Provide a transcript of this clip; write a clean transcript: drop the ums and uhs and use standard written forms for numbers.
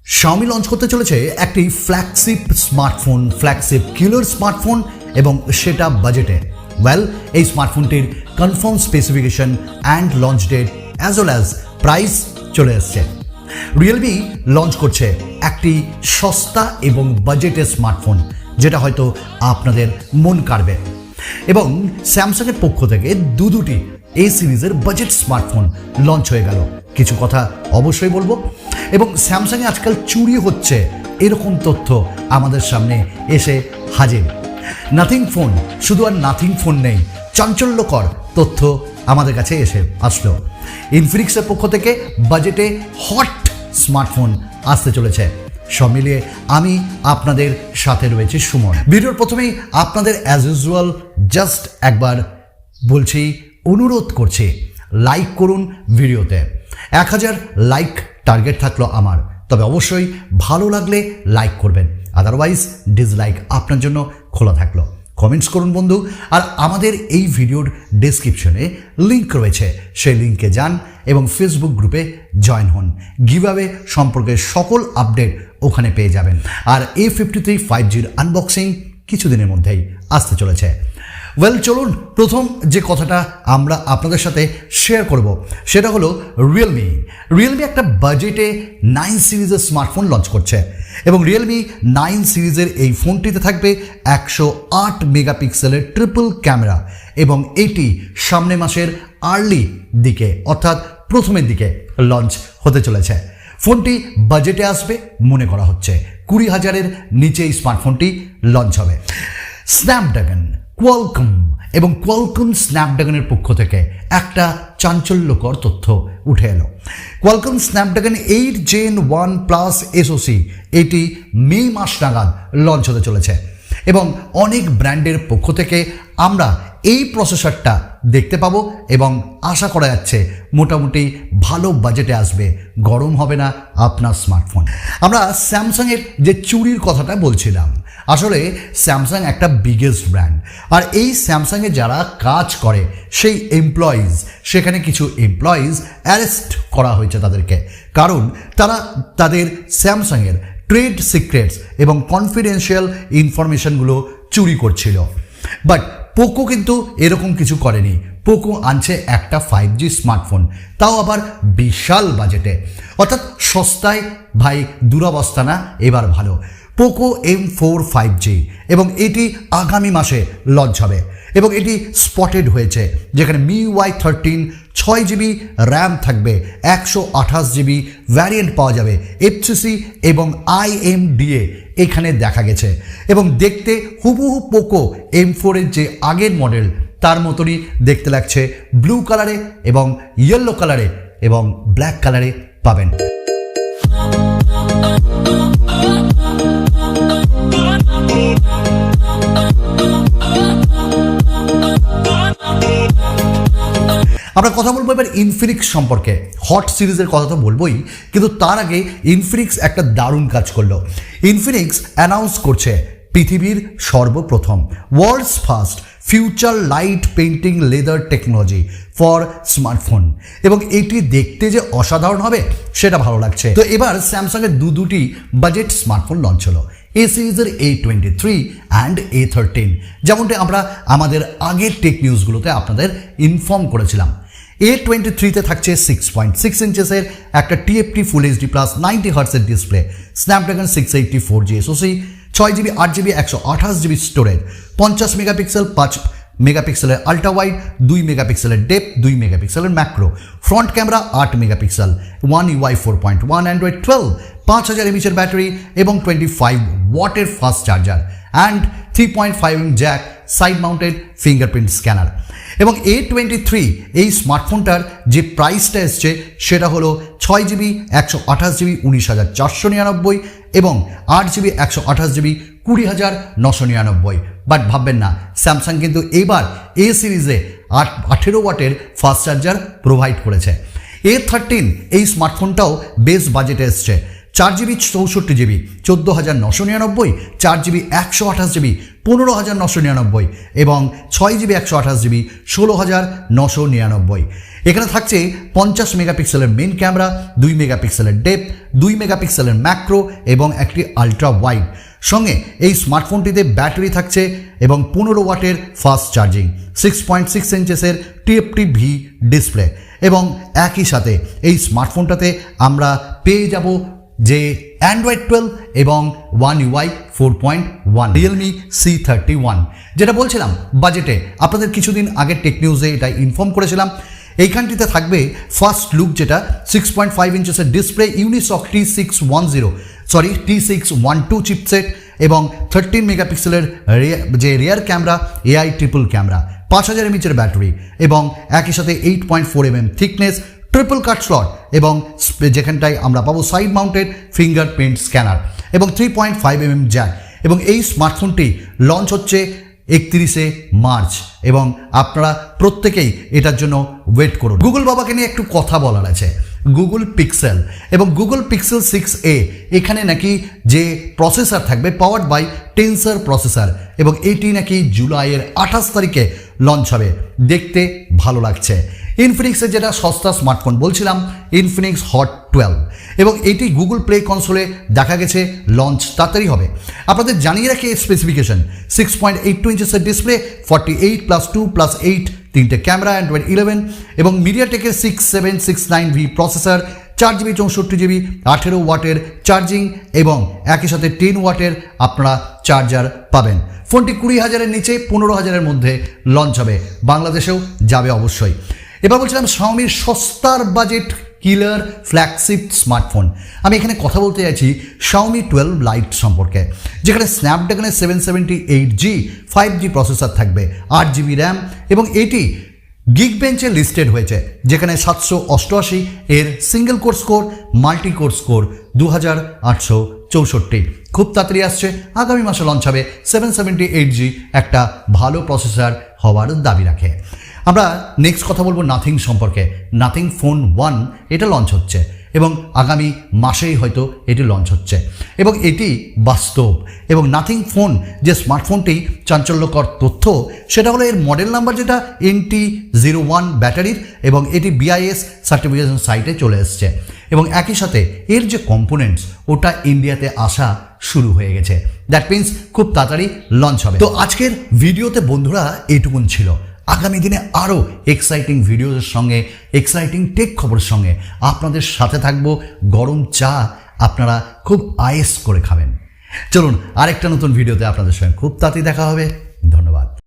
Xiaomi launch করতে চলেছে একটি flagship smartphone, flagship killer smartphone এবং সেটা বাজেটে। এই স্মার্টফোনটির confirm specification and launch date as well as price চলে এসছে। রিয়েলমি লঞ্চ করছে একটি সস্তা এবং বাজেটের স্মার্টফোন, যেটা হয়তো আপনাদের মন কাড়বে। এবং স্যামসাংয়ের পক্ষ থেকে দুটি এ সিরিজের বাজেট স্মার্টফোন লঞ্চ হয়ে গেল। কিছু কথা অবশ্যই বলবো। এবং স্যামসাংয়ে আজকাল চুরি হচ্ছে এরকম তথ্য আমাদের সামনে এসে হাজির। নাথিং ফোন, শুধু আর নাথিং ফোন নেই, চাঞ্চল্যকর তথ্য আমাদের কাছে এসে আসলো। ইনফিনিক্সের পক্ষ থেকে বাজেটে হট স্মার্টফোন আসতে চলেছে। সব মিলিয়ে আমি আপনাদের সাথে রয়েছে সুমন। ভিডিওর প্রথমেই আপনাদের অ্যাজ ইউজুয়াল জাস্ট একবার বলছি, অনুরোধ করছি, লাইক করুন ভিডিওতে। 1000 লাইক টার্গেট থাকলো আমার, তবে অবশ্যই ভালো লাগলে লাইক করবেন, আদারওয়াইজ ডিসলাইক আপনার জন্য খোলা থাকলো। কমেন্টস করুন বন্ধু। আর আমাদের এই ভিডিওর ডেসক্রিপশনে লিঙ্ক রয়েছে, সেই লিঙ্কে যান এবং ফেসবুক গ্রুপে জয়েন হন। গিভঅ্যাওয়ে সম্পর্কে সকল আপডেট ওখানে পেয়ে যাবেন। আর A53 5Gর আনবক্সিং কিছুদিনের মধ্যেই আসতে চলেছে। চলুন প্রথম যে কথাটা আমরা আপনাদের সাথে শেয়ার করব সেটা হলো রিয়েলমি একটা বাজেটে 9 সিরিজের স্মার্টফোন লঞ্চ করছে। এবং রিয়েলমি 9 সিরিজের এই ফোনটিতে থাকবে 108 মেগাপিক্সেলের ট্রিপল ক্যামেরা এবং এটি সামনে মাসের আর্লি দিকে অর্থাৎ প্রথমের দিকে লঞ্চ হতে চলেছে। ফোনটি বাজেটে আসবে মনে করা হচ্ছে 20,000-এর নিচে এই স্মার্টফোনটি লঞ্চ হবে। স্ন্যাপড্রাগন, কোয়ালকম এবং কোয়ালকম স্ন্যাপড্রাগনের পক্ষ থেকে একটা চাঞ্চল্যকর তথ্য উঠে এলো। Qualcomm Snapdragon 8 Gen 1 Plus SoC এটি মে মাস নাগাদ লঞ্চ হতে চলেছে এবং অনেক ব্র্যান্ডের পক্ষ থেকে আমরা এই প্রসেসরটা দেখতে পাবো এবং আশা করা যাচ্ছে মোটামুটি ভালো বাজেটে আসবে, গরম হবে না আপনার স্মার্টফোন। আমরা স্যামসাংয়ের যে চুরির কথাটা বলছিলাম, আসলে স্যামসাং একটা বিগেস্ট ব্র্যান্ড। আর এই স্যামসাংয়ে যারা কাজ করে সেই এমপ্লয়িজ, সেখানে কিছু এমপ্লয়িজ অ্যারেস্ট করা হয়েছে তাদেরকে, কারণ তারা তাদের স্যামসাংয়ের ট্রেড সিক্রেটস এবং কনফিডেন্সিয়াল ইনফরমেশনগুলো চুরি করছিল। বাট পোকো কিন্তু এরকম কিছু করেনি। পোকো আনছে একটা 5G স্মার্টফোন, তাও আবার বিশাল বাজেটে, অর্থাৎ সস্তায় ভাই দুরবস্থা না, এবার ভালো। পোকো M4 5G এবং এটি আগামী মাসে লঞ্চ হবে এবং এটি স্পটেড হয়েছে, যেখানে MIUI 13 6GB র্যাম থাকবে, 128GB ভ্যারিয়েন্ট পাওয়া যাবে, FCC এবং IMDA এখানে দেখা গেছে। এবং দেখতে হুবহু পোকো M4-এর যে আগের মডেল তার মতনই দেখতে লাগছে। ব্লু কালারে এবং ইয়েলো কালারে এবং ব্ল্যাক কালারে পাবেন। আমরা কথা বলবো এবার ইনফিনিক্স সম্পর্কে। হট সিরিজের কথা তো বলবোই, কিন্তু তার আগে ইনফিনিক্স একটা দারুণ কাজ করলো। ইনফিনিক্স অ্যানাউন্স করছে পৃথিবীর সর্বপ্রথম world's first future light painting leather technology for smartphone, এবং এটি দেখতে যে অসাধারণ হবে সেটা ভালো লাগছে। তো এবার স্যামসাংয়ের দুটি বাজেট স্মার্টফোন লঞ্চ হলো, এ সিরিজের A23 অ্যান্ড A13, যেমনটি আমরা আমাদের আগের টেক নিউজগুলোতে আপনাদের ইনফর্ম করেছিলাম। A23-তে থাকছে 6.6 ইঞ্চেসের একটা TFT ফুল HD প্লাস 90 হার্টসের display, Snapdragon 680 4G SoC, 6GB 8GB 128GB storage, 50 megapixel 5 মেগাপিক্সেলের আল্ট্রা ওয়াইড, 2 মেগাপিক্সেলের ডেপথ, 2 মেগাপিক্সেলের macro, front camera 8 megapixel, 1 UI 4.1 Android 12, 5000 mAh battery এবং 25 ওয়াটের fast charger and 3.5mm jack, side mounted fingerprint scanner. এবং A23 এই স্মার্টফোনটার যে প্রাইসটা এসছে সেটা হলো 6GB 128GB 19,499 এবং 8GB 128GB 20,999। বাট ভাববেন না, স্যামসাং কিন্তু এবার এ সিরিজে 18 ওয়াটের ফাস্ট চার্জার প্রোভাইড করেছে। A13 এই স্মার্টফোনটাও বেশ বাজেটে এসছে, 4GB 64GB 14,999, 4GB 128GB 15,999 এবং 6GB 128GB 16,999। এখানে থাকছে 50 মেগাপিক্সেলের মেন ক্যামেরা, 2 মেগাপিক্সেলের ডেপথ, 2 মেগাপিক্সেলের ম্যাক্রো এবং একটি আলট্রা ওয়াইড। সঙ্গে এই স্মার্টফোনটিতে ব্যাটারি থাকছে এবং 15 ওয়াটের ফাস্ট চার্জিং, 6.6 ইঞ্চেসের TFT-V ডিসপ্লে এবং একই সাথে এই স্মার্টফোনটাতে আমরা পেয়ে যাব যে অ্যান্ড্রয়েড 12 এবং One UI 4.1 Realme C31। যেটা বলছিলাম বাজেটে, আপনাদের কিছুদিন আগে টেক নিউজে এটা ইনফর্ম করেছিলাম। এইখানটিতে থাকবে ফার্স্ট লুক যেটা 6.5 ইঞ্চেসের ডিসপ্লে, ইউনিসক T612 চিপসেট এবং 13 মেগাপিক্সেলের যে rear camera, AI triple camera, 5000 mAh battery এবং একই সাথে 8.4 mm থিকনেস, ট্রিপল কাট স্লট এবং যেখানটায় আমরা পাবো সাইড মাউন্টেড ফিঙ্গারপ্রিন্ট স্ক্যানার এবং 3.5 mm জ্যাক। এবং এই স্মার্টফোনটি লঞ্চ হচ্ছে 31শে মার্চ এবং আপনারা প্রত্যেকেই এটার জন্য ওয়েট করুন। গুগল বাবাকে নিয়ে একটু কথা বলার আছে। গুগল পিক্সেল এবং গুগল পিক্সেল 6a, এখানে নাকি যে প্রসেসর থাকবে পাওয়ার্ড বাই টেন্সর প্রসেসর এবং এটি নাকি জুলাইয়ের 28 তারিখে লঞ্চ হবে। দেখতে ভালো লাগছে। ইনফিনিক্সের যেটা সস্তা স্মার্টফোন বলছিলাম, ইনফিনিক্স হট 12, এবং এটি গুগল প্লে কনসোলে দেখা গেছে লঞ্চ তাড়াতাড়ি হবে। আপনাদের জানিয়ে রাখি স্পেসিফিকেশন: 6.82 ইঞ্চেসের ডিসপ্লে, 48+2+8 তিনটে ক্যামেরা, অ্যান্ড্রয়েড 11 এবং মিডিয়াটেকের 6769V প্রসেসর, 4GB 64GB 18 ওয়াটের চার্জিং এবং একই সাথে 10 ওয়াটের আপনারা চার্জার পাবেন। ফোনটি 20,000-এর নিচে 15,000-এর মধ্যে লঞ্চ হবে, বাংলাদেশেও যাবে অবশ্যই। এবার বলছিলাম Xiaomiর সস্তার বাজেট কিলার ফ্ল্যাগশিপ স্মার্টফোন। আমি এখানে কথা বলতে চাইছি Xiaomi 12 Lite সম্পর্কে, যেখানে স্ন্যাপড্রাগনের 778G 5G প্রসেসর থাকবে, 8GB র্যাম এবং এটি গিগবেঞ্চে লিস্টেড হয়েছে, যেখানে 788 এর single core score, multi core score 2864। খুব তাড়াতাড়ি আসছে, আগামী মাসে লঞ্চ হবে। 778G একটা ভালো প্রসেসর হওয়ার দাবি রাখে। আমরা নেক্সট কথা বলবো নাথিং সম্পর্কে। নাথিং ফোন 1 এটা লঞ্চ হচ্ছে এবং আগামী মাসেই হয়তো এটি লঞ্চ হচ্ছে এবং এটি বাস্তব। এবং নাথিং ফোন যে স্মার্টফোনটি চাঞ্চল্যকর তথ্য সেটা হলো এর মডেল নাম্বার যেটা NT01 ব্যাটারির এবং এটি BIS সার্টিফিকেশন সাইটে চলে এসছে এবং একই সাথে এর যে কম্পোনেন্টস ওটা ইন্ডিয়াতে আসা শুরু হয়ে গেছে। দ্যাট মিনস খুব তাড়াতাড়ি লঞ্চ হবে। তো আজকের ভিডিওতে বন্ধুরা এইটুকুন ছিল। আগামী দিনে আরও এক্সাইটিং ভিডিওর সঙ্গে, এক্সাইটিং টেক খবরের সঙ্গে আপনাদের সাথে থাকবো। গরম চা আপনারা খুব আয়েস করে খাবেন। চলুন আরেকটা নতুন ভিডিওতে আপনাদের সঙ্গে খুব তাড়াতাড়ি দেখা হবে।